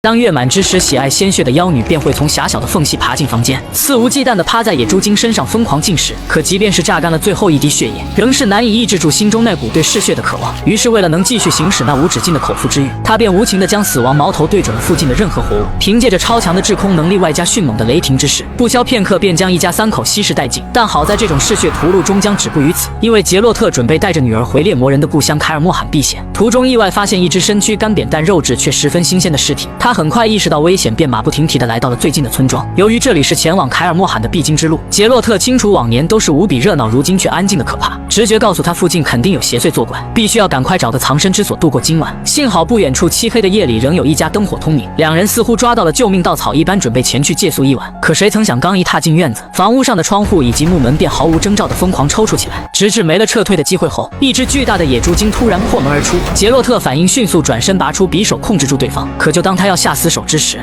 当月满之时，喜爱鲜血的妖女便会从狭小的缝隙爬进房间，肆无忌惮地趴在野猪精身上疯狂进食。可即便是榨干了最后一滴血液，仍是难以抑制住心中那股对嗜血的渴望。于是，为了能继续行使那无止境的口腹之欲，他便无情地将死亡矛头对准了附近的任何活物。凭借着超强的制空能力，外加迅猛的雷霆之势，不消片刻便将一家3口稀释殆尽。但好在这种嗜血屠戮终将止步于此，因为杰洛特准备带着女儿回猎魔人的故乡凯尔莫罕避险，途中意外发现一只身躯干瘪但肉质却十分新鲜的尸体。他很快意识到危险，便马不停蹄地来到了最近的村庄。由于这里是前往凯尔莫罕的必经之路，杰洛特清楚往年都是无比热闹，如今却安静的可怕。直觉告诉他，附近肯定有邪祟作怪，必须要赶快找个藏身之所度过今晚。幸好不远处漆黑的夜里仍有一家灯火通明，两人似乎抓到了救命稻草一般，准备前去借宿一晚。可谁曾想，刚一踏进院子，房屋上的窗户以及木门便毫无征兆地疯狂抽搐起来，直至没了撤退的机会后，一只巨大的野猪精突然破门而出。杰洛特反应迅速，转身拔出匕首控制住对方。可就当他要下死手之时，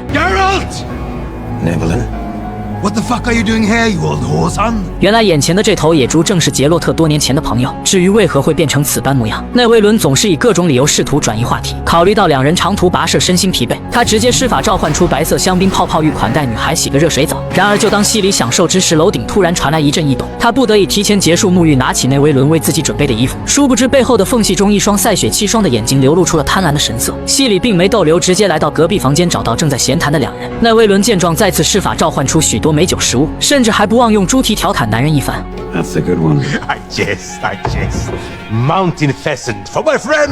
Nevelin? What the fuck are you doing here, you old whoreson? 原来眼前的这头野猪正是杰洛特多年前的朋友。至于为何会变成此般模样，内维伦总是以各种理由试图转移话题。考虑到两人长途跋涉，身心疲惫，他直接施法召唤出白色香槟泡泡浴，款待女孩洗个热水澡。然而就当西里享受之时，楼顶突然传来一阵异动，他不得已提前结束沐浴，拿起内维伦为自己准备的衣服。殊不知背后的缝隙中，一双赛雪凄霜的眼睛流露出了贪婪的神色。西里并没逗留，直接来到隔壁房间，找到正在闲谈的两人。内维伦见状，再次施法召唤出许多美酒食物，甚至还不忘用猪蹄调侃男人一番。That's a good one. I jest. Mountain pheasant for my friend.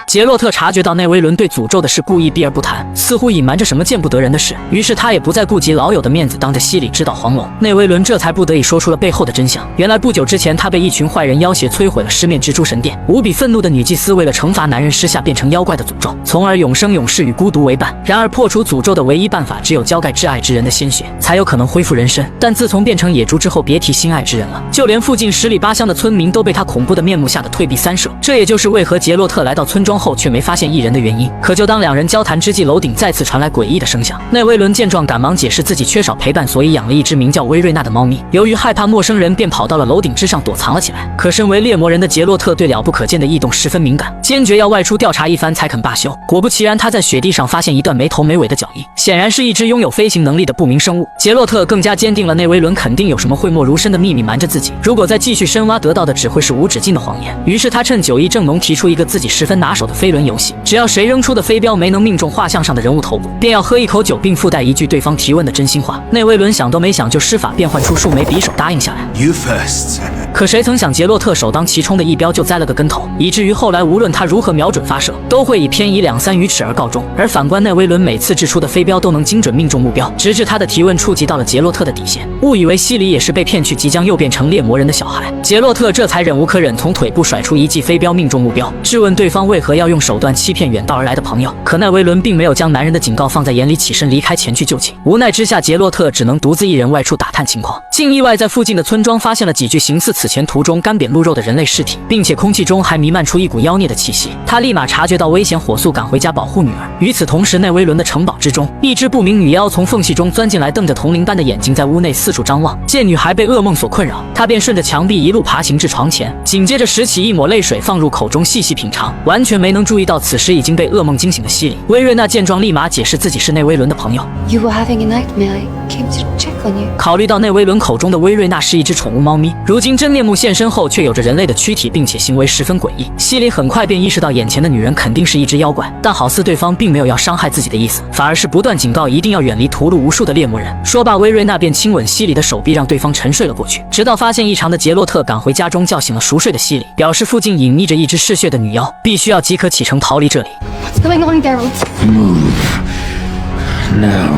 杰洛特察觉到内维伦对诅咒的事故意避而不谈，似乎隐瞒着什么见不得人的事，于是他也不再顾及老友的面子，当着西里知道黄龙。内维伦这才不得已说出了背后的真相。原来不久之前，他被一群坏人要挟摧毁了失面蜘蛛神殿。无比愤怒的女祭司为了惩罚男人，施下变成妖怪的诅咒，从而永生永世与孤独为伴。然而破除诅咒的唯一办法，只有浇盖挚爱之人的鲜血，才有可能恢复人身。但自从变成野猪之后，别提心爱之人了，就连附近10里8乡的村民都被他恐怖的面目吓得退避三舍。这也就是为何杰洛特来到村庄后却没发现一人的原因。可就当两人交谈之际，楼顶再次传来诡异的声响。内维伦见状，赶忙解释自己缺少陪伴，所以养了一只名叫威瑞娜的猫咪。由于害怕陌生人，便跑到了楼顶之上躲藏了起来。可身为猎魔人的杰洛特对了不可见的异动十分敏感，坚决要外出调查一番才肯罢休。果不其然，他在雪地上发现一段没头没尾的脚印，显然是一只拥有飞行能力的不明生物。杰洛特更加坚定了内维伦肯定有什么讳莫如深的秘密瞒着自己，如果再继续深挖，得到的只会是无止境的谎言。于是他趁酒意正浓，提出一个自己十分拿手的飞轮游戏，只要谁扔出的飞镖没能命中画像上的人物头部，便要喝一口酒，并附带一句对方提问的真心话。内维伦想都没想就施法变换出数枚匕首，答应下来。 You first. 可谁曾想，杰洛特首当其冲的一镖就栽了个跟头，以至于后来无论他如何瞄准发射，都会以偏移2、3余尺而告终。而反观内维伦每次掷出的飞镖都能精准命中目标，直至他的提问触及到了杰洛特的底线，误以为西里也是被骗去，即将又变成猎魔人的小孩。杰洛特这才忍无可忍，从腿部甩出一记飞镖命中目标，质问对方为何要用手段欺骗远道而来的朋友。可奈维伦并没有将男人的警告放在眼里，起身离开前去就寝。无奈之下，杰洛特只能独自一人外出打探情况，竟意外在附近的村庄发现了几具形似此前途中干瘪露肉的人类尸体，并且空气中还弥漫出一股妖孽的气息。他立马察觉到危险，火速赶回家保护女儿。与此同时，内维伦的城堡之中，一只不明女妖从缝隙中钻进来，瞪着铜铃般的眼睛在屋内四处张望。见女孩被噩梦所困扰，他便顺着墙壁一路爬行至床前，紧接着拾起一抹泪水放入口中细细品尝，完全没能注意到此时已经被噩梦惊醒的西里。威瑞娜见状，立马解释自己是内维伦的朋友。You were having a nightmare. I came to check on you. 考虑到内维伦口中的威瑞娜是一只宠物猫咪，如今真面目现身后却有着人类的躯体，并且行为十分诡异。西里很快便意识到眼前的女人肯定是一只妖怪，但好似对方并没有要伤害自己的意思，反而是不断警告一定要远离屠戮无数的猎魔人。说罢，威瑞娜便亲吻西里的手臂，让对方沉睡了过去。直到发现异常的杰洛特赶回家中，叫醒了熟睡的西里，表示附近隐匿着一只嗜血的女妖，必须要即刻启程逃离这里。 What's going on, Geralt? No.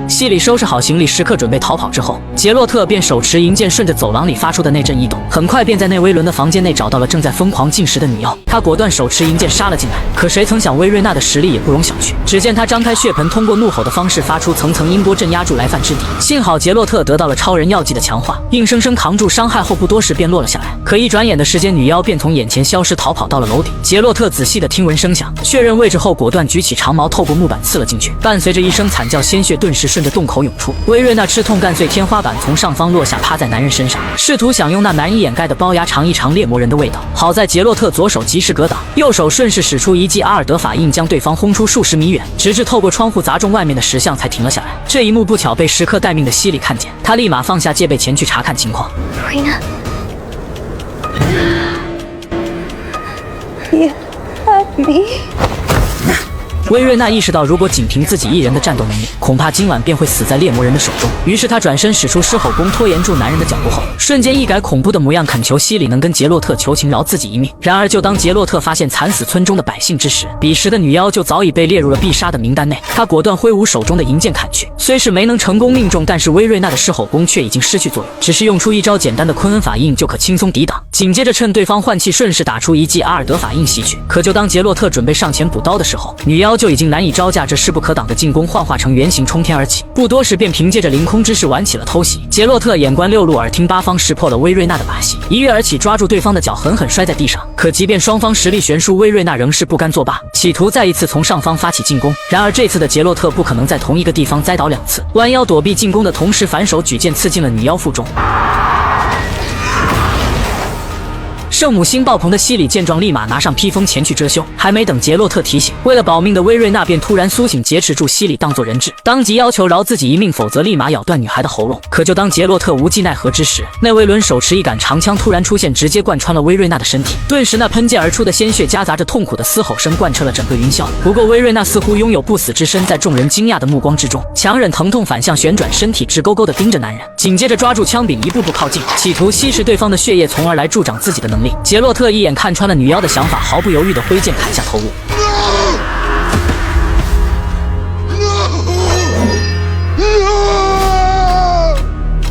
西里收拾好行李，时刻准备逃跑之后，杰洛特便手持银剑顺着走廊里发出的那阵异动，很快便在内维伦的房间内找到了正在疯狂进食的女妖。他果断手持银剑杀了进来，可谁曾想威瑞娜的实力也不容小觑。只见他张开血盆，通过怒吼的方式发出层层音波，镇压住来犯之敌。幸好杰洛特得到了超人药剂的强化，硬生生扛住伤害后，不多时便落了下来。可一转眼的时间，女妖便从眼前消失，逃跑到了楼顶。杰洛特仔细的听闻声响，确认位置后，果断举起长矛，透过木板刺了进去。伴随着一声惨叫，鲜血顿时顺着洞口涌出。薇瑞娜吃痛干碎天花板，从上方落下，趴在男人身上，试图想用那难以掩盖的龅牙尝一尝猎魔人的味道。好在杰洛特左手及时格挡，右手顺势使出一记阿尔德法印，将对方轰出数十米远，直至透过窗户砸中外面的石像才停了下来。这一幕不巧被时刻待命的西里看见，他立马放下戒备前去查看情况。 Rena. You hurt me. 薇瑞娜意识到，如果仅凭自己一人的战斗能力，恐怕今晚便会死在猎魔人的手中。于是她转身使出狮吼功，拖延住男人的脚步后，瞬间一改恐怖的模样，恳求西里能跟杰洛特求情，饶自己一命。然而，就当杰洛特发现惨死村中的百姓之时，彼时的女妖就早已被列入了必杀的名单内。他果断挥舞手中的银剑砍去，虽是没能成功命中，但是薇瑞娜的狮吼功却已经失去作用，只是用出一招简单的昆恩法印就可轻松抵挡。紧接着趁对方换气，顺势打出一记阿尔德法印袭去。可就当杰洛特准备上前补刀的时候，女妖就已经难以招架这势不可挡的进攻，幻化成原形冲天而起，不多时便凭借着凌空之势玩起了偷袭。杰洛特眼观六路，耳听八方，识破了薇瑞娜的把戏，一跃而起，抓住对方的脚，狠狠摔在地上。可即便双方实力悬殊，薇瑞娜仍是不甘作罢，企图再一次从上方发起进攻。然而这次的杰洛特不可能在同一个地方栽倒两次，弯腰躲避进攻的同时，反手举剑刺进了女妖腹中。圣母心爆棚的西里见状，立马拿上披风前去遮羞。还没等杰洛特提醒，为了保命的薇瑞娜便突然苏醒，劫持住西里，当作人质，当即要求饶自己一命，否则立马咬断女孩的喉咙。可就当杰洛特无计奈何之时，内维伦手持一杆长枪突然出现，直接贯穿了薇瑞娜的身体。顿时那喷溅而出的鲜血夹杂着痛苦的嘶吼声，贯彻了整个云霄。不过薇瑞娜似乎拥有不死之身，在众人惊讶的目光之中，强忍疼痛反向旋转，身体直勾勾地盯着男人，紧接着抓住枪柄一步步靠近，企图吸食对方的血液，从而来助长自己的能力。杰洛特一眼看穿了女妖的想法，毫不犹豫地挥剑砍下头颅。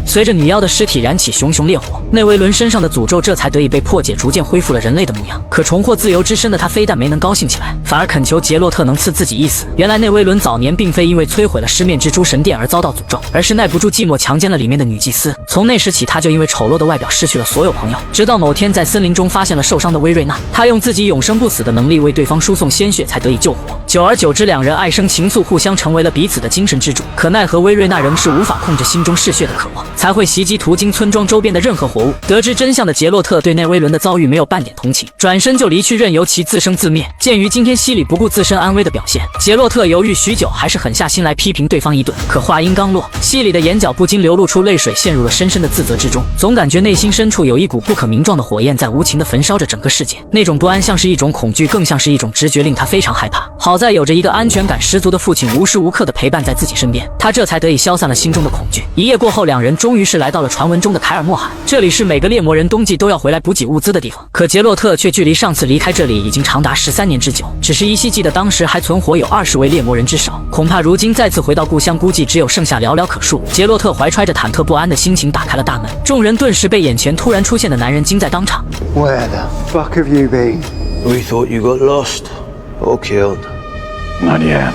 随着女妖的尸体燃起熊熊烈火，内维伦身上的诅咒这才得以被破解，逐渐恢复了人类的模样。可重获自由之身的他非但没能高兴起来，反而恳求杰洛特能赐自己一死。原来内维伦早年并非因为摧毁了失面之珠神殿而遭到诅咒，而是耐不住寂寞强奸了里面的女祭司。从那时起，他就因为丑陋的外表失去了所有朋友。直到某天在森林中发现了受伤的薇瑞娜，他用自己永生不死的能力为对方输送鲜血，才得以救活。久而久之，两人爱生情愫，互相成为了彼此的精神支柱。可奈何薇瑞娜仍是无法控制心中嗜血的渴望，才会袭击途经村庄周边的任何活物。得知真相的杰洛特对内维伦的遭遇没有半点同情，转身就离去，任由其自生自灭。鉴于今天西里不顾自身安危的表现，杰洛特犹豫许久，还是狠下心来批评对方一顿。可话音刚落，西里的眼角不禁流露出泪水，陷入了深深的自责之中。总感觉内心深处有一股不可名状的火焰在无情地焚烧着整个世界，那种不安像是一种恐惧，更像是一种直觉，令他非常害怕。好在有着一个安全感十足的父亲，无时无刻地陪伴在自己身边，他这才得以消散了心中的恐惧。一夜过后，两人终于是来到了传闻中的凯尔莫海，这里是每个猎魔人冬季都要回来补给物资的地方。可杰洛特却距离上次离开这里已经长达13年之久，只是依稀记得当时还存活有20位猎魔人之少，恐怕如今再次回到故乡，估计只有剩下寥寥可数。杰洛特怀揣着忐忑不安的心情打开了大门，众人顿时被眼前突然出现的男人惊在当场。 Where the fuck have you been? We thought you got lost or killed. Not yet.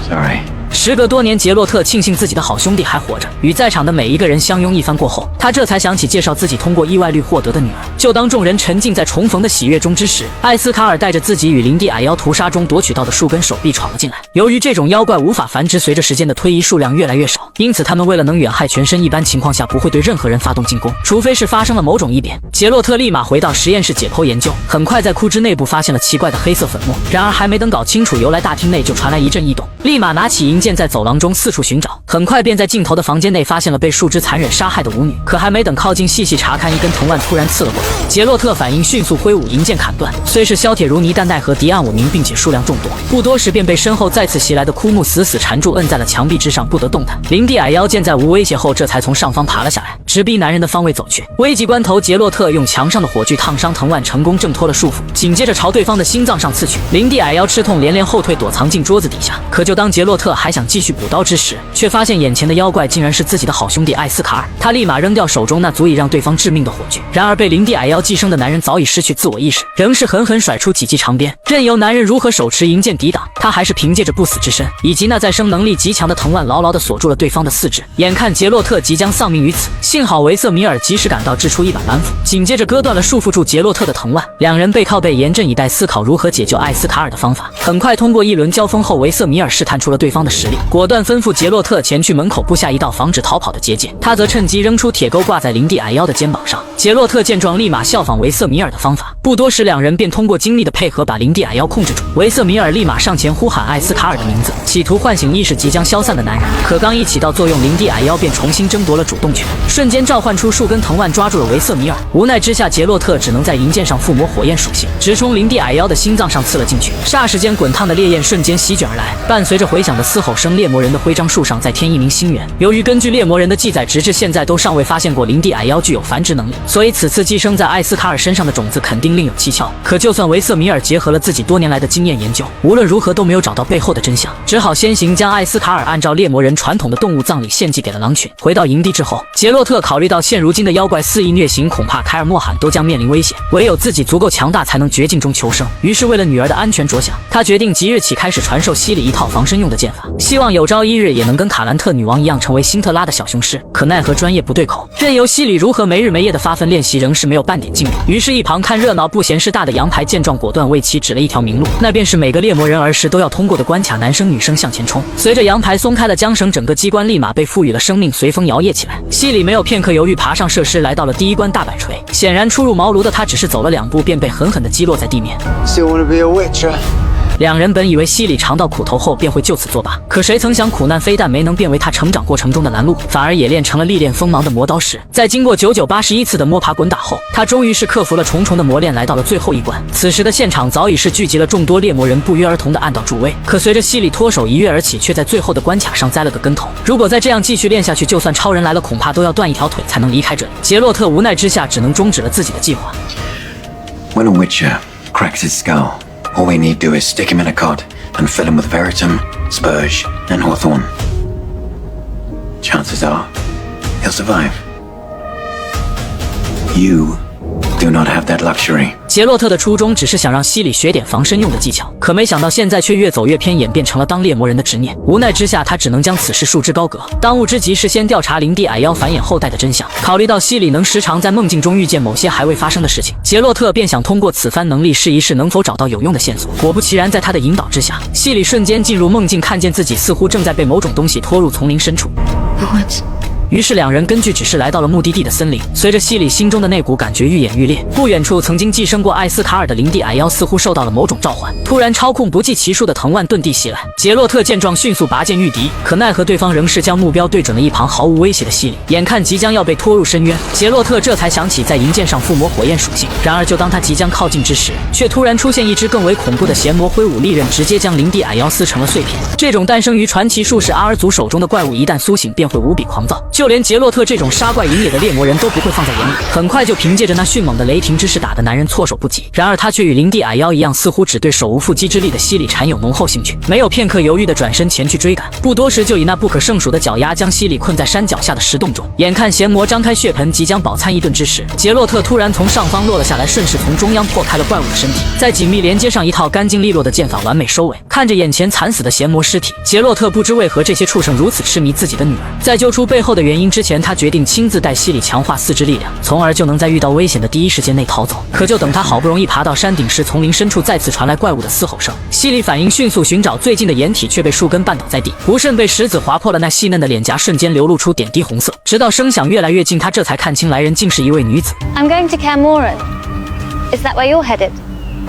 Sorry. 时隔多年，杰洛特庆幸自己的好兄弟还活着，与在场的每一个人相拥一番过后，他这才想起介绍自己通过意外率获得的女儿。就当众人沉浸在重逢的喜悦中之时，艾斯卡尔带着自己与林地矮妖屠杀中夺取到的数根手臂闯了进来。由于这种妖怪无法繁殖，随着时间的推移数量越来越少，因此他们为了能远害全身，一般情况下不会对任何人发动进攻，除非是发生了某种异变。杰洛特立马回到实验室解剖研究，很快在枯枝内部发现了奇怪的黑色粉末。然而还没等搞清楚由来，大厅内就传来一阵异动，立马拿起银剑在走廊中四处寻找，很快便在尽头的房间内发现了被树枝残忍杀害的舞女。可还没等靠近细细查看，一根藤蔓突然刺了过来。杰洛特反应迅速，挥舞银剑砍断。虽是削铁如泥，但奈何敌暗我明，并且数量众多，不多时便被身后再次袭来的枯木死死缠住，摁在了墙壁之上，不得动弹。林地矮妖见在无威胁后，这才从上方爬了下来，直逼男人的方位走去。危急关头，杰洛特用墙上的火炬烫伤藤蔓，成功挣脱了束缚，紧接着朝对方的心脏上刺去。林地矮妖吃痛连连后退，躲藏进桌子底下。可就当杰洛特还想继续补刀之时，却发现眼前的妖怪竟然是自己的好兄弟艾斯卡尔。他立马扔掉手中那足以让对方致命的火炬，然而被林地矮妖寄生的男人早已失去自我意识，仍是狠狠甩出几记长鞭，任由男人如何手持银剑抵挡，他还是凭借着不死之身以及那再生能力极强的藤蔓，牢牢地锁住了对方的四肢。眼看杰洛特即将丧命于此，幸好维瑟米尔及时赶到，掷出一把板斧，紧接着割断了束缚住杰洛特的藤蔓。两人背靠背，严阵以待，思考如何解救艾斯卡尔的方法。很快通过一轮交锋后，维瑟米尔试探出了对方的实实力，果断吩咐杰洛特前去门口布下一道防止逃跑的结界，他则趁机扔出铁钩挂在林地矮妖的肩膀上。杰洛特见状，立马效仿维瑟米尔的方法，不多时两人便通过精密的配合把林地矮妖控制住。维瑟米尔立马上前呼喊艾斯卡尔的名字，企图唤醒意识即将消散的男人，可刚一起到作用，林地矮妖便重新争夺了主动权，瞬间召唤出数根藤蔓抓住了维瑟米尔。无奈之下，杰洛特只能在银剑上附魔火焰属性，直冲林地矮妖的心脏上刺了进去。霎时间，滚烫的烈焰瞬间席卷而来，伴随着回响的嘶吼声，猎魔人的徽章树上再添一名星元。由于根据猎魔人的记载，直至现在都尚未发现过林地矮妖具有繁殖能力，所以此次寄生在艾斯卡尔身上的种子肯定另有蹊跷。可就算维瑟米尔结合了自己多年来的经验研究，无论如何都没有找到背后的真相，只好先行将艾斯卡尔按照猎魔人传统的动物葬礼献祭给了狼群。回到营地之后，杰洛特考虑到现如今的妖怪肆意虐刑，恐怕凯尔莫罕都将面临危险，唯有自己足够强大才能绝境中求生。于是为了女儿的安全着想，他决定即日起开始传授西里一套防身用的剑法，希望有朝一日也能跟卡兰特女王一样成为辛特拉的小雄狮。可奈何专业不对口，任由西里如何没日没夜的发奋练习，仍是没有半点进步。于是，一旁看热闹不嫌事大的杨排见状，果断为其指了一条明路，那便是每个猎魔人儿时都要通过的关卡，男生女生向前冲。随着杨排松开了缰绳，整个机关立马被赋予了生命，随风摇曳起来。西里没有片刻犹豫，爬上设施，来到了第一关大摆锤。显然初入茅庐的他只是走了2步，便被狠狠地击落在地面。Still want to be a witcher? 两人本以为西里尝到苦头后便会就此作罢，可谁曾想苦难非但没能变为他成长过程中的拦路，反而也练成了历练锋芒的磨刀石。在经过9981次的摸爬滚打后，他终于是克服了重重的磨练，来到了最后一关。此时的现场早已是聚集了众多猎魔人，不约而同地按到助威。可随着西里脱手一跃而起，却在最后的关卡上栽了个跟头。如果再这样继续练下去，就算超人来了，恐怕都要断一条腿才能离开这里。杰洛特无奈之下，只能终止了自己的计划。 When a witcher cracks his skull, all we need do is stick him in a cod and fill him with Veritum, Spurge, and Hawthorne. Chances are, he'll survive. You do not have that luxury. 杰洛特的初衷只是想让西里学点防身用的技巧，可没想到现在却越走越偏，演变成了当猎魔人的执念。无奈之下，他只能将此事束之高阁。当务之急是先调查林地矮妖繁衍后代的真相。考虑到西里能时常在梦境中遇见某些还未发生的事情，杰洛特便想通过此番能力试一试能否找到有用的线索。果不其然，在他的引导之下，西里瞬间进入梦境，看见自己似乎正在被某种东西拖入丛林深处。于是两人根据指示来到了目的地的森林。随着西里心中的那股感觉愈演愈烈，不远处曾经寄生过艾斯卡尔的林地矮妖似乎受到了某种召唤，突然操控不计其数的藤蔓遁地袭来。杰洛特见状迅速拔剑御敌，可奈何对方仍是将目标对准了一旁毫无威胁的西里。眼看即将要被拖入深渊，杰洛特这才想起在银剑上附魔火焰属性。然而就当他即将靠近之时，却突然出现一只更为恐怖的邪魔，挥舞利刃直接将林地矮妖撕成了碎片。这种诞生于传奇术士阿尔祖手中的怪物一旦苏醒，便会无比狂躁，就连杰洛特这种杀怪淫野的猎魔人都不会放在眼里，很快就凭借着那迅猛的雷霆之势打得男人措手不及。然而他却与林地矮妖一样，似乎只对手无缚鸡之力的西里产有浓厚兴趣，没有片刻犹豫的转身前去追赶，不多时就以那不可胜数的脚丫将西里困在山脚下的石洞中。眼看邪魔张开血盆即将饱餐一顿之时，杰洛特突然从上方落了下来，顺势从中央破开了怪物的身体，再紧密连接上一套干净利落的剑法，完美收尾。看着眼前惨死的邪魔尸体，杰洛特不知为何这些畜生如此痴迷自己的女儿。在揪出背后的原因之前，他决定亲自带西里强化四肢力量，从而就能在遇到危险的第一时间内逃走。可就等他好不容易爬到山顶时，丛林深处再次传来怪物的嘶吼声。西里反应迅速，寻找最近的掩体，却被树根绊倒在地，不慎被石子划破了那细嫩的脸颊，瞬间流露出点滴红色。直到声响越来越近，他这才看清来人竟是一位女子。 I'm going to Kaer Morhen. Is that where you're headed?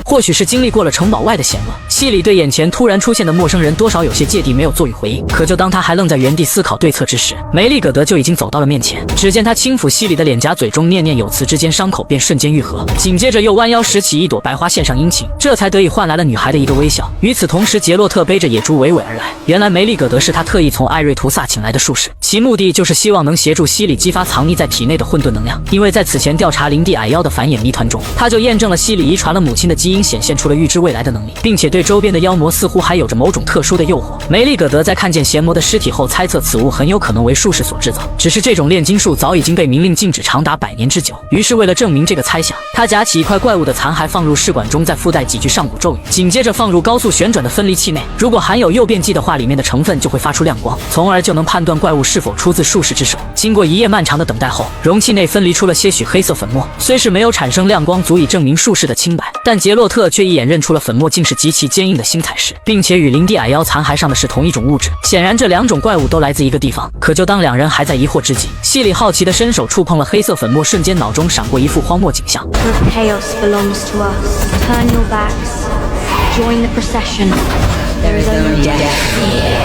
或许是经历过了城堡外的险恶，西里对眼前突然出现的陌生人多少有些芥蒂，没有做予回应。可就当他还愣在原地思考对策之时，梅丽葛德就已经走到了面前。只见他轻抚西里的脸颊，嘴中念念有词之间，伤口便瞬间愈合。紧接着又弯腰拾起一朵白花献上殷勤，这才得以换来了女孩的一个微笑。与此同时，杰洛特背着野猪娓娓而来。原来梅丽葛德是他特意从艾瑞图萨请来的术士，其目的就是希望能协助西里激发藏匿在体内的混沌能量。因为在此前调查林地矮妖的繁衍谜团中，他就验证了西里遗传了母亲的基因，显现出了预知未来的能力，并且对周边的妖魔似乎还有着某种特殊的诱惑。梅丽葛德在看见邪魔的尸体后，猜测此物很有可能为术士所制造，只是这种炼金术早已经被明令禁止长达100年之久。于是为了证明这个猜想，他夹起一块怪物的残骸放入试管中，再附带几句上古咒语，紧接着放入高速旋转的分离器内。如果含有诱变剂的话，里面的成分就会发出亮光，从而就能判断怪物是否出自术士之手。经过一夜漫长的等待后，容器内分离出了些许黑色粉末，虽是没有产生亮光足以证明术士的清白，但杰洛洛特却一眼认出了粉末竟是极其坚硬的星彩石，并且与林地矮妖残骸上的是同一种物质。显然这两种怪物都来自一个地方。可就当两人还在疑惑之际，西里好奇的伸手触碰了黑色粉末，瞬间脑中闪过一幅荒漠景象。 The chaos belongs to us. Turn your backs. Join the procession. There is only death here.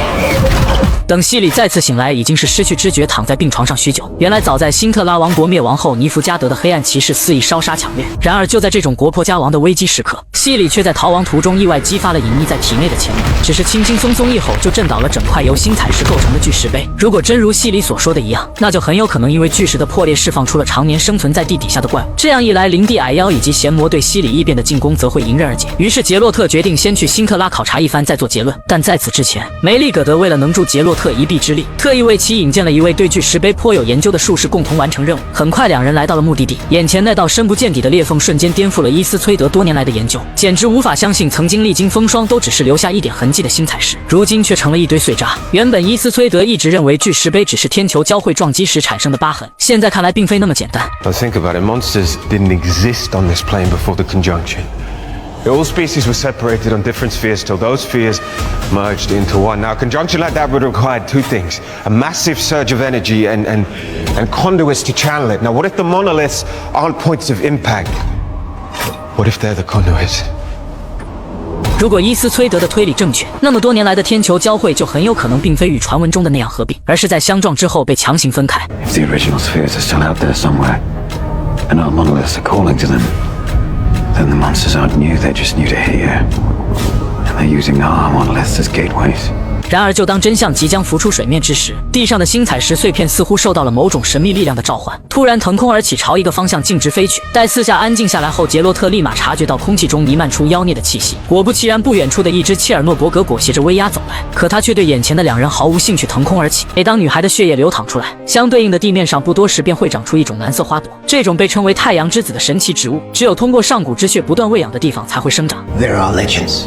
等西里再次醒来，已经是失去知觉，躺在病床上许久。原来早在辛特拉王国灭亡后，尼弗加德的黑暗骑士肆意烧杀抢掠。然而就在这种国破家亡的危机时刻，西里却在逃亡途中意外激发了隐匿在体内的潜能，只是轻轻松松一吼就震倒了整块由星彩石构成的巨石碑。如果真如西里所说的一样，那就很有可能因为巨石的破裂释放出了常年生存在地底下的怪物。这样一来，林地矮妖以及邪魔对西里异变的进攻则会迎刃而解。于是杰洛特决定先去辛特拉考察一番，再做结论。但在此之前，梅利葛德为了能助杰洛特一臂之力，特意为其引荐了一位对巨石碑颇有研究的术士，共同完成任务。很快，两人来到了目的地。眼前那道深不见底的裂缝瞬间颠覆了伊斯崔德多年来的研究，简直无法相信，曾经历经风霜都只是留下一点痕迹的星彩石，如今却成了一堆碎渣。原本伊斯崔德一直认为巨石碑只是天球交汇撞击时产生的疤痕，现在看来并非那么简单。Now think about it. Monsters didn't exist on this plane before the conjunction. All species were separated on different spheres till those spheres merged into one. Now, a conjunction like that would require two things: a massive surge of energy and conduits to channel it. Now, what if the monoliths aren't points of impact? What if they're the conduits? 如果伊斯崔德的推理正确，那么多年来的天球交汇就很有可能并非与传闻中的那样合并，而是在相撞之后被强行分开。 If the original spheres are still out there somewhere, and our monoliths are calling to them, then the monsters aren't new, they're just new to here. And they're using our monoliths as gateways. 然而，就当真相即将浮出水面之时，地上的星彩石碎片似乎受到了某种神秘力量的召唤，突然腾空而起，朝一个方向径直飞去。待四下安静下来后，杰洛特立马察觉到空气中弥漫出妖孽的气息。果不其然，不远处的一只切尔诺伯格裹挟着威压走来，可他却对眼前的两人毫无兴趣，腾空而起。每当女孩的血液流淌出来，相对应的地面上不多时便会长出一种蓝色花朵。这种被称为太阳之子的神奇植物，只有通过上古之血不断喂养的地方才会生长。 There are legends.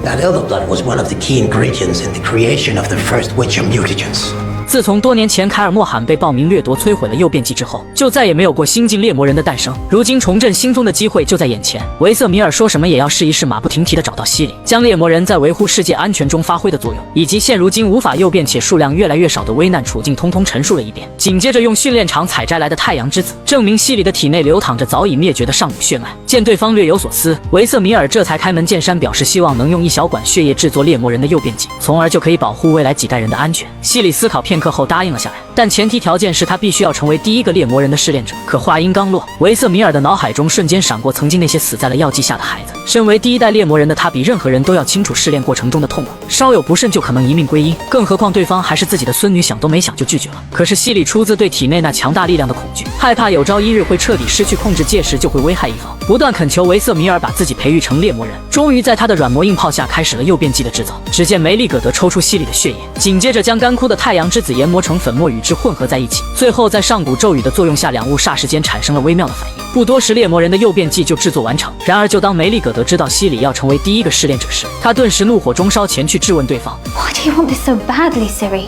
That elder blood was one of the key ingredients in the creation of the first Witcher mutagens. 自从多年前凯尔莫罕被暴民掠夺摧毁了诱变剂之后，就再也没有过新晋猎魔人的诞生。如今重振新宗的机会就在眼前，维瑟米尔说什么也要试一试，马不停蹄地找到西里，将猎魔人在维护世界安全中发挥的作用，以及现如今无法诱变且数量越来越少的危难处境，通通陈述了一遍。紧接着用训练场采摘来的太阳之子，证明西里的体内流淌着早已灭绝的上古血脉。见对方略有所思，维瑟米尔这才开门见山表示希望能用一小管血液制作猎魔人的诱变剂，从而就可以保护未来几代人的安全。西里思考片刻后答应了下来，但前提条件是他必须要成为第一个猎魔人的试炼者。可话音刚落，维瑟米尔的脑海中瞬间闪过曾经那些死在了药剂下的孩子。身为第一代猎魔人的他，比任何人都要清楚试炼过程中的痛苦，稍有不慎就可能一命归阴。更何况对方还是自己的孙女，想都没想就拒绝了。可是西里出自对体内那强大力量的恐惧，害怕有朝一日会彻底失去控制，届时就会危害一方，不断恳求维瑟米尔把自己培育成猎魔人。终于在他的软磨硬泡下，开始了诱变剂的制造。只见梅利葛德抽出西里的血液，紧接着将干枯的太阳之子研磨成粉末与之混合在一起，最后在上古咒语的作用下，两物霎时间产生了微妙的反应。不多时，猎魔人的诱变剂就制作完成。然而，就当梅利葛德知道西里要成为第一个试炼者时，他顿时怒火中烧，前去质问对方 Why do you want this so badly, Ciri?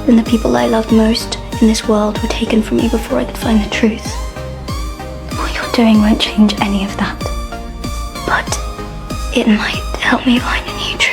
Then the people I loved most in this world were taken from me before I could find the truth. What you're doing won't change any of that. But it might help me find a new truth.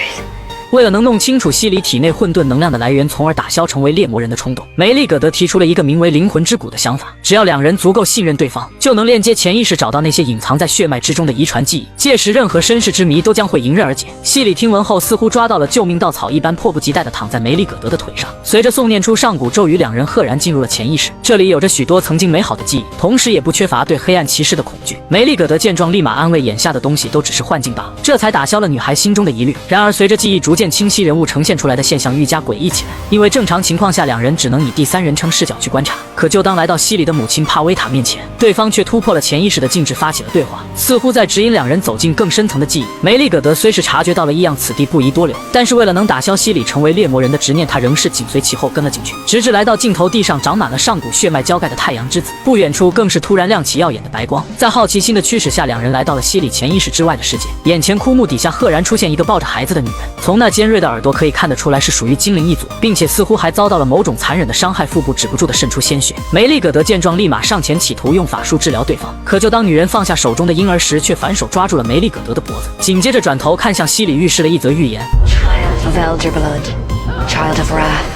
为了能弄清楚西里体内混沌能量的来源，从而打消成为猎魔人的冲动，梅利葛德提出了一个名为灵魂之谷的想法。只要两人足够信任对方，就能链接潜意识，找到那些隐藏在血脉之中的遗传记忆，届时任何身世之谜都将会迎刃而解。西里听闻后，似乎抓到了救命稻草一般，迫不及待地躺在梅利葛德的腿上。随着诵念出上古咒语，两人赫然进入了潜意识。这里有着许多曾经美好的记忆，同时也不缺乏对黑暗骑士的恐惧。梅利葛德见状，立马安慰眼下的东西都只是幻境罢了，这才打消了女孩心中的疑虑。然而随着记忆逐渐清晰，人物呈现出来的现象愈加诡异起来。因为正常情况下，两人只能以第三人称视角去观察，可就当来到西里的母亲帕维塔面前，对方却突破了潜意识的禁制，发起了对话，似乎在指引两人走进更深层的记忆。梅利葛德虽是察觉到了异样，此地不宜多留，但是为了能打消西里成为猎魔人的执念，他仍是紧随其后跟了进去，直至来到尽头地上长满了上古血脉浇盖的太阳之子。不远处更是突然亮起耀眼的白光，在好奇心的驱使下，两人来到了西里潜意识之外的世界。眼前枯木底下赫然出现一个抱着孩子的女人，从那尖锐的耳朵可以看得出来是属于精灵一族，并且似乎还遭到了某种残忍的伤害，腹部止不住的渗出鲜血。血。梅丽葛德见状，立马上前企图用法术治疗对方，可就当女人放下手中的婴儿时，却反手抓住了梅丽葛德的脖子，紧接着转头看向西里，预示了一则预言 ：Child of elder blood, child of wrath,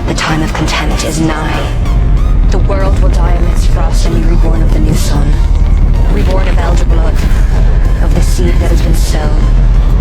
the time of contempt is nigh. The world will die amidst frost and be reborn of the new sun, reborn of elder blood, of the seed that has been sown,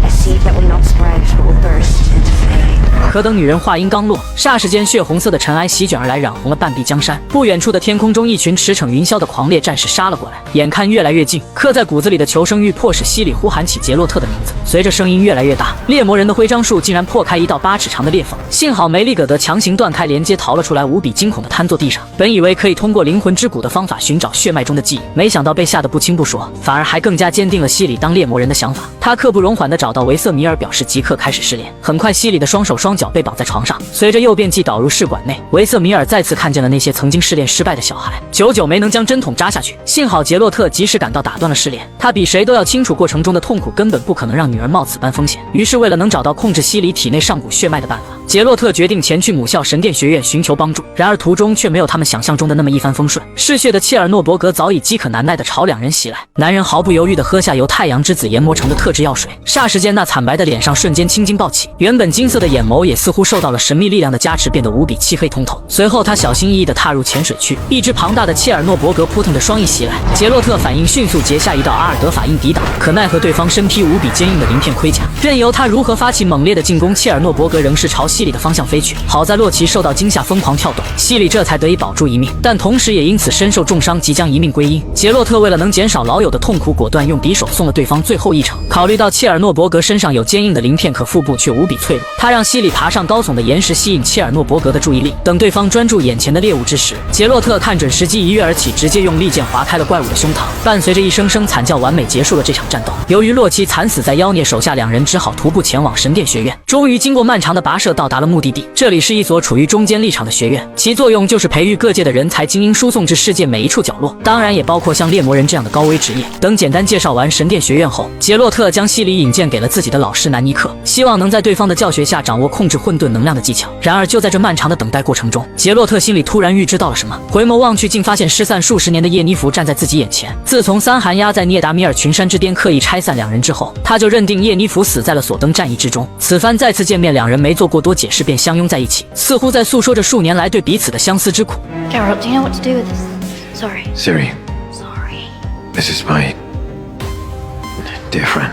a seed that will not sprout but will burst into flame. 可等女人话音刚落，霎时间血红色的尘埃席卷而来，染红了半壁江山。不远处的天空中，一群驰骋云霄的狂烈战士杀了过来，眼看越来越近，刻在骨子里的求生欲迫使西里呼喊起杰洛特的名字。随着声音越来越大，猎魔人的徽章术竟然破开一道8尺长的裂缝。幸好梅丽葛德强行断开连接，逃了出来，无比惊恐的瘫坐地上。本以为可以通过灵魂之骨的方法寻找血脉中的记忆，没想到被吓得不轻不说，反而还更加坚定了西里当猎魔人的想法。他刻不容缓地找到维瑟米尔，表示即刻开始试炼。很快，西里的双手双脚被绑在床上，随着诱变剂导入试管内，维瑟米尔再次看见了那些曾经试炼失败的小孩，久久没能将针筒扎下去。幸好杰洛特及时赶到，打断了试炼。他比谁都要清楚过程中的痛苦，根本不可能让女儿冒此般风险。于是，为了能找到控制西里体内上古血脉的办法，杰洛特决定前去母校神殿学院寻求帮助。然而途中却没有他们想象中的那么一帆风顺。嗜血的切尔诺伯格早已饥渴难耐地朝两人袭来，男人毫不犹豫地喝下由太阳之子研磨成的特制药水，霎时间那惨白的脸上瞬间青筋暴起，原本金色的眼眸也似乎受到了神秘力量的加持，变得无比漆黑通透。随后他小心翼翼地踏入浅水区，一只庞大的切尔诺伯格扑腾着双翼袭来，杰洛特反应迅速，结下一道阿尔德法印抵挡，可奈何对方身披无比坚硬的鳞片盔甲，任由他如何发起猛烈的进攻，切尔诺伯格仍是朝西里的方向飞去。好在洛奇受到惊吓疯狂跳动，西里这才得以保住一命，但同时也因此身受重伤，即将一命归阴。杰洛特为了能减少老友的痛苦，果断用匕首送了对方最后一程。考虑到切尔诺伯格身上有坚硬的鳞片，可腹部却无比脆弱，他让西里爬上高耸的岩石，吸引切尔诺伯格的注意力。等对方专注眼前的猎物之时，杰洛特看准时机，一跃而起，直接用利剑划开了怪物的胸膛，伴随着一声声惨叫，完美结束了这场战斗。由于洛奇惨死在妖孽手下，两人只好徒步前往神殿学院。终于经过漫长的跋涉，到达了目的地。这里是一所处于中间立场的学院，其作用就是培育各界的人才精英，输送至世界每一处角落，当然也包括像猎魔人这样的高危职业。等简单介绍完神殿学院后，杰洛特将西里引荐给了自己的老师南尼克，希望能在对方的教学下掌握控制混沌能量的技巧。然而就在这漫长的等待过程中，杰洛特心里突然预知到了什么，回眸望去，竟发现失散数十年的叶尼弗站在自己眼前。自从三寒鸦在涅达米尔群山之巅刻意拆散两人之后，他就认定叶尼弗死在了索登战役之中。此番再次见面，两人没做过多解释便相拥在一起，似乎在诉说着数年来对彼此的相思之苦。 Geralt, do you know what to do with this? Sorry. Ciri, Sorry. this is my dear friend.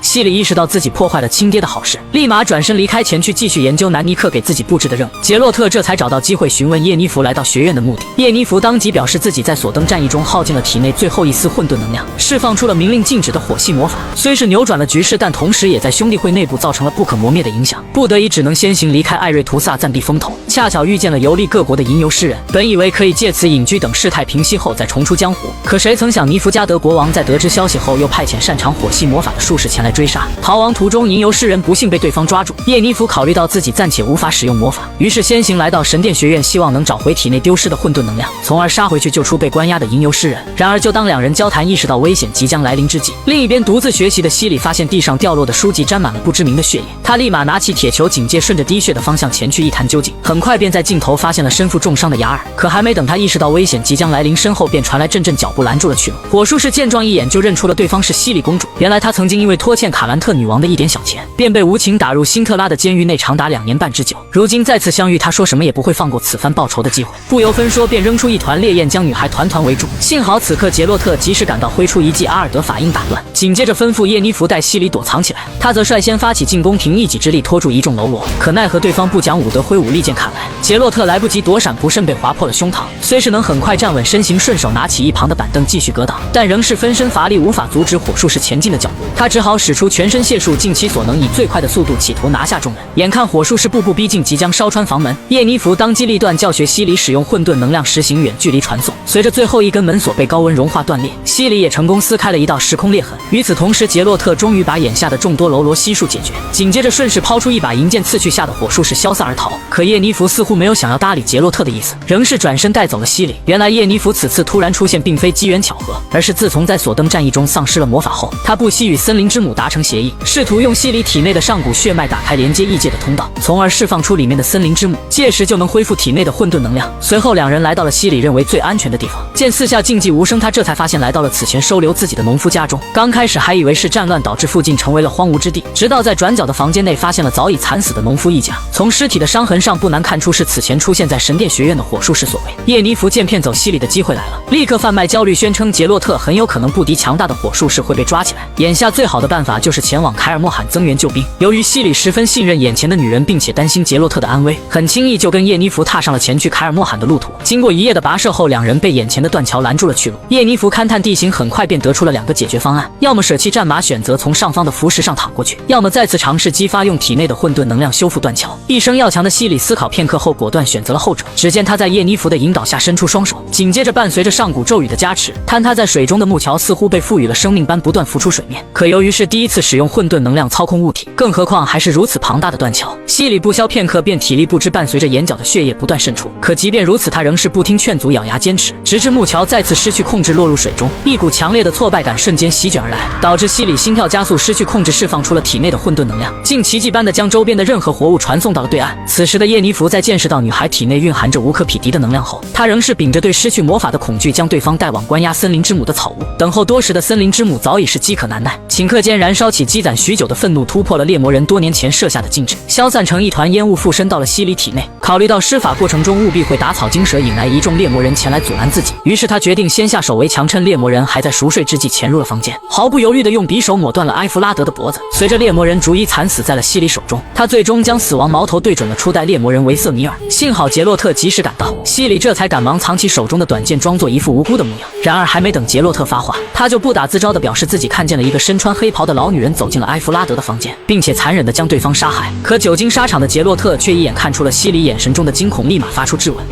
西里意识到自己破坏了亲爹的好事，立马转身离开，前去继续研究南尼克给自己布置的任务。杰洛特这才找到机会询问叶尼弗来到学院的目的。叶尼弗当即表示自己在索登战役中耗尽了体内最后一丝混沌能量，释放出了明令禁止的火系魔法，虽是扭转了局势，但同时也在兄弟会内部造成了不可磨灭的影响，不得已只能先行离开艾瑞图萨暂避风头。恰巧遇见了游历各国的吟游诗人，本以为可以借此隐居，等事态平息后再重出江湖，可谁曾想尼弗加德国王在得知消息后，又派遣擅长火系魔法的术士前来追杀。逃亡途中，吟游诗人不幸被对方抓住。叶尼弗考虑到自己暂且无法使用魔法，于是先行来到神殿学院，希望能找回体内丢失的混沌能量，从而杀回去救出被关押的吟游诗人。然而就当两人交谈，意识到危险即将来临之际，另一边独自学习的西里发现地上掉落的书籍沾满了不知名的血液，他立马拿起铁球，警戒顺着滴血的方向前去一探究竟。很快便在尽头发现了身负重伤的雅尔，可还没等他意识到危险即将来临，身后便传来阵阵脚步拦住了去路。火术士见状一眼就认出了对方是西里公主，原来她曾经因为拖欠卡兰特女王的一点小钱，便被无情打入辛特拉的监狱内，长达2年半之久。如今再次相遇，他说什么也不会放过此番报仇的机会，不由分说便扔出一团烈焰，将女孩团团围住。幸好此刻杰洛特及时赶到，挥出一记阿尔德法印打断，紧接着吩咐叶尼弗带西里躲藏起来，他则率先发起进攻，凭一己之力拖住一众喽啰。可奈何对方不讲武德，挥舞利剑砍来，杰洛特来不及躲闪，不慎被划破了胸膛。虽是能很快站稳身形，顺手拿起一旁的板凳继续格挡，但仍是分身乏力，无法阻止火术士前进的脚步。他只好使出全身解数，尽其所能以最快的速度企图拿下众人。眼看火术士步步逼近，即将烧穿房门，叶尼弗当机立断，教学西里使用混沌能量实行远距离传送。随着最后一根门锁被高温融化断裂，西里也成功撕开了一道时空裂痕。与此同时，杰洛特终于把眼下的众多喽啰悉数解决，紧接着顺势抛出一把银剑刺去，吓得火术士消散而逃。可叶尼弗似乎没有想要搭理杰洛特的意思，仍是转身带走了西里。原来叶尼弗此次突然出现并非机缘巧合，而是自从在索登战役中丧失了魔法后，他不惜与森林之母达成协议，试图用西里体内的上古血脉打开连接异界的通道，从而释放出里面的森林之母，届时就能恢复体内的混沌能量。随后两人来到了西里认为最安全的地方，见四下静寂无声，他这才发现来到了此前收留自己的农夫家中。刚开始还以为是战乱导致附近成为了荒芜之地，直到在转角的房间内发现了早已惨死的农夫一家，从尸体的伤痕上不难看出是此前出现在神殿学院的火术师所为。叶尼弗见骗走西里的机会来了，立刻贩卖焦虑，宣称杰洛特很有可能不敌强大的火术师会被抓起来，眼下最好的办法就是前往凯尔莫罕增援救兵。由于西里十分信任眼前的女人，并且担心杰洛特的安危，很轻易就跟叶尼弗踏上了前去凯尔莫罕的路途。经过一夜的跋涉后，两人被眼前的断桥拦住了去路。叶尼弗勘探地形，很快便得出了2个解决方案：要么舍弃战马，选择从上方的浮石上躺过去；要么再次尝试激发用体内的混沌能量修复断桥。一生要强的西里思考片刻后，果断选择了后者。只见他在叶尼弗的引导下伸出双手，紧接着伴随着上古咒语的加持，坍塌在水中的木桥似乎被赋予了生命般不断浮出水面。可由于是第一次使用混沌能量操控物体，更何况还是如此庞大的断桥，西里不消片刻便体力不支，伴随着眼角的血液不断渗出。可即便如此，他仍是不听劝阻，咬牙坚持，直至木桥再次失去控制落入水中。一股强烈的挫败感瞬间席卷而来，导致西里心跳加速，失去控制，释放出了体内的混沌能量，竟奇迹般的将周边的任何活物传送到了对岸。此时的叶尼弗在见识到女孩体内蕴含着无可匹敌的能量后，他仍是秉着对失去魔法的恐惧，将对方带往关押森林之母的草屋。等候多时的森林之母早已是饥渴难耐，顷刻间燃烧起积攒许久的愤怒，突破了猎魔人多年前设下的禁制，消散成一团烟雾，附身到了西里体内。考虑到施法过程中务必会打草惊蛇，引来一众猎魔人前来阻拦自己，于是他决定先下手为强，趁猎魔人还在熟睡之际潜入了房间，毫不犹豫地用匕首抹断了埃弗拉德的脖子。随着猎魔人逐一惨死在了西里手中，他最终将死亡矛头对准了初代猎魔人维瑟米尔。幸好杰洛特及时赶到，西里这才赶忙藏起手中的短剑，装作一副无辜的模样。然而还没等杰洛特发话，他就不打自招地表示自己看见了一个身穿黑袍的老女人走进了埃弗拉德的房间，并且残忍地将对方杀害。可久经沙场的杰洛特却一眼看出了西里眼神中的惊恐，立马发出质问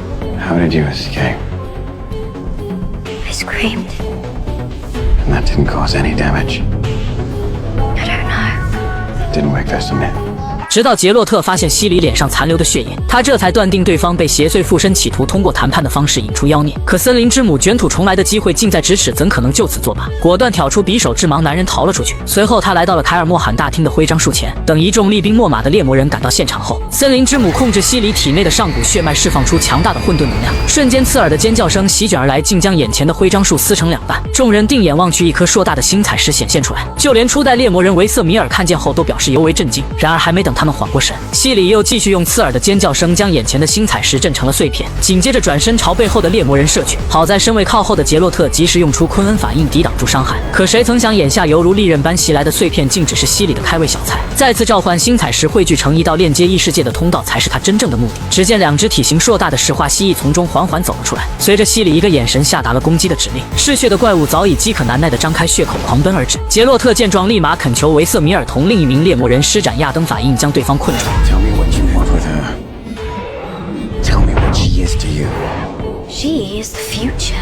How did you escape? I screamed. And that didn't cause any damage. I don't know. Didn't wake Vesemir. 直到杰洛特发现西里脸上残留的血液，他这才断定对方被邪祟附身，企图通过谈判的方式引出妖孽。可森林之母卷土重来的机会近在咫尺，怎可能就此作罢？果断挑出匕首，致盲男人逃了出去。随后他来到了凯尔莫罕大厅的徽章树前，等一众厉兵秣马的猎魔人赶到现场后，森林之母控制西里体内的上古血脉，释放出强大的混沌能量，瞬间刺耳的尖叫声席卷而来，竟将眼前的徽章树撕成2半。众人定眼望去，一颗硕大的星彩石显现出来，就连初代猎魔人维瑟米尔看见后都表示尤为震惊。然而还没等他们缓过神，西里又继续用刺耳的尖叫声将眼前的星彩石震成了碎片，紧接着转身朝背后的猎魔人射去。好在身位靠后的杰洛特及时用出昆恩法印抵挡住伤害，可谁曾想眼下犹如利刃般袭来的碎片竟只是西里的开胃小菜。再次召唤星彩石汇聚成一道链接异世界的通道才是他真正的目的。只见2只体型硕大的石化蜥蜴从中缓缓走了出来，随着西里一个眼神下达了攻击的指令，嗜血的怪物早已饥渴难耐地张开血口狂奔而至。杰洛特见状立马恳求维瑟米尔同另一名猎魔人施展亚登法印将对方困住。 Tell me what you want with her. Tell me what she is to you. She is the future.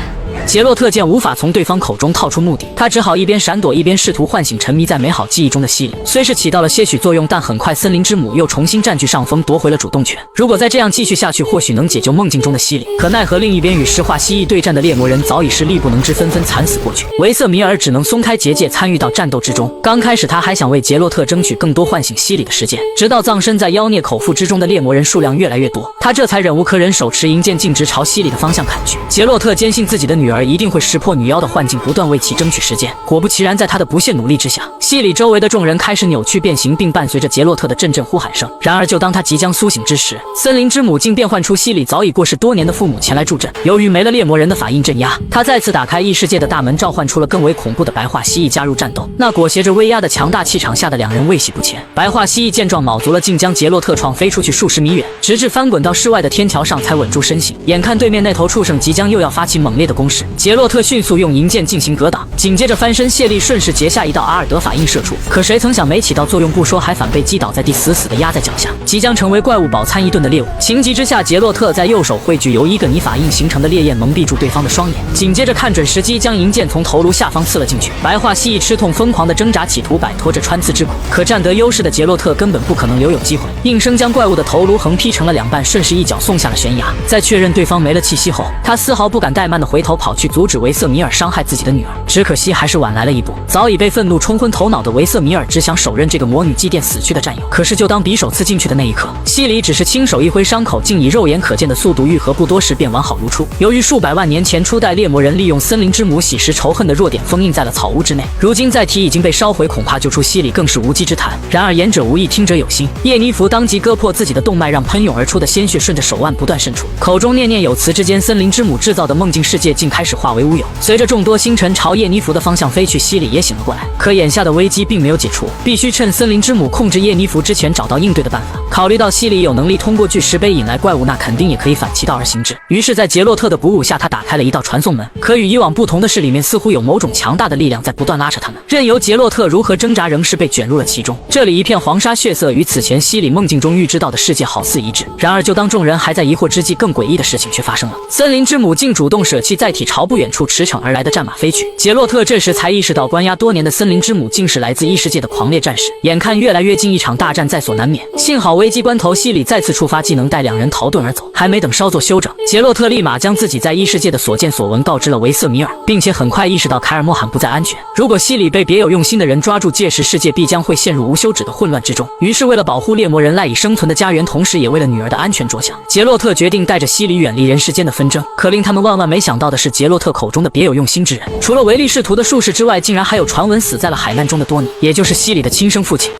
杰洛特见无法从对方口中套出目的，他只好一边闪躲一边试图唤醒沉迷在美好记忆中的西里。虽是起到了些许作用，但很快森林之母又重新占据上风，夺回了主动权。如果再这样继续下去，或许能解救梦境中的西里。可奈何另一边与石化蜥蜴对战的猎魔人早已是力不能支，纷纷惨死过去。维瑟米尔只能松开结界，参与到战斗之中。刚开始他还想为杰洛特争取更多唤醒西里的时间，直到葬身在妖孽口腹之中的猎魔人数量越来越多，他这才忍无可忍，手持银剑径直朝西里的方向砍去。杰洛特坚信自己的女儿一定会识破女妖的幻境，不断为其争取时间。果不其然，在他的不懈努力之下，西里周围的众人开始扭曲变形，并伴随着杰洛特的阵阵呼喊声。然而就当他即将苏醒之时，森林之母竟变换出西里早已过世多年的父母前来助阵。由于没了猎魔人的法印镇压，他再次打开异世界的大门，召唤出了更为恐怖的白化蜥蜴加入战斗。那裹挟着威压的强大气场下的两人未喜不前。白化蜥蜴见状卯足了劲，将杰洛特撞飞出去数十米远，直至翻滚到室外的天桥上才稳住身形。眼看对面那头畜生即将又要发起猛烈的攻势，时，杰洛特迅速用银剑进行格挡，紧接着翻身卸力，顺势截下一道阿尔德法印射出。可谁曾想没起到作用不说，还反被击倒在地，死死的压在脚下，即将成为怪物饱餐一顿的猎物。情急之下，杰洛特在右手汇聚由伊格尼法印形成的烈焰蒙蔽住对方的双眼，紧接着看准时机，将银剑从头颅下方刺了进去。白化蜥蜴吃痛，疯狂的挣扎，企图摆脱这穿刺之苦。可占得优势的杰洛特根本不可能留有机会，硬生将怪物的头颅横劈成了两半，顺势一脚送下了悬崖。在确认对方没了气息后，他丝毫不敢怠慢的回头跑去阻止维瑟米尔伤害自己的女儿。只可惜还是晚来了一步，早已被愤怒冲昏头脑的维瑟米尔只想手刃这个魔女祭奠死去的战友。可是就当匕首刺进去的那一刻，西里只是轻手一挥，伤口竟以肉眼可见的速度愈合，不多时便完好如初。由于数百万年前初代猎魔人利用森林之母洗蚀仇恨的弱点封印在了草屋之内，如今再提已经被烧毁，恐怕救出西里更是无稽之谈。然而言者无意，听者有心，叶尼弗当即割破自己的动脉，让喷涌而出的鲜血顺着手腕不断渗出，口中念念有词之间，森林之母制造的梦境世界竟开始化为乌有。随着众多星辰朝叶尼弗的方向飞去，西里也醒了过来。可眼下的危机并没有解除，必须趁森林之母控制叶尼弗之前找到应对的办法。考虑到西里有能力通过巨石碑引来怪物，那肯定也可以反其道而行之。于是在杰洛特的鼓舞下，他打开了一道传送门。可与以往不同的是，里面似乎有某种强大的力量在不断拉扯他们，任由杰洛特如何挣扎，仍是被卷入了其中。这里一片黄沙血色，与此前西里梦境中预知到的世界好似一致。然而就当众人还在疑惑之际，更诡异的事情却发生了。森林之母竟主动舍弃载体，朝不远处驰骋而来的战马飞去。杰洛特这时才意识到，关押多年的森林之母竟是来自异世界的狂烈战士。眼看越来越近，一场大战在所难免。幸好危机关头，西里再次触发技能，带两人逃遁而走。还没等稍作休整，杰洛特立马将自己在异世界的所见所闻告知了维瑟米尔，并且很快意识到凯尔莫罕不再安全。如果西里被别有用心的人抓住，届时世界必将会陷入无休止的混乱之中。于是为了保护猎魔人赖以生存的家园，同时也为了女儿的安全着想，杰洛特决定带着西里远离人世间的纷争。可令他们万万没想到的是，杰洛特口中的别有用心之人，除了唯利是图的术士之外，竟然还有传闻死在了海难中的多尼，也就是西里的亲生父亲。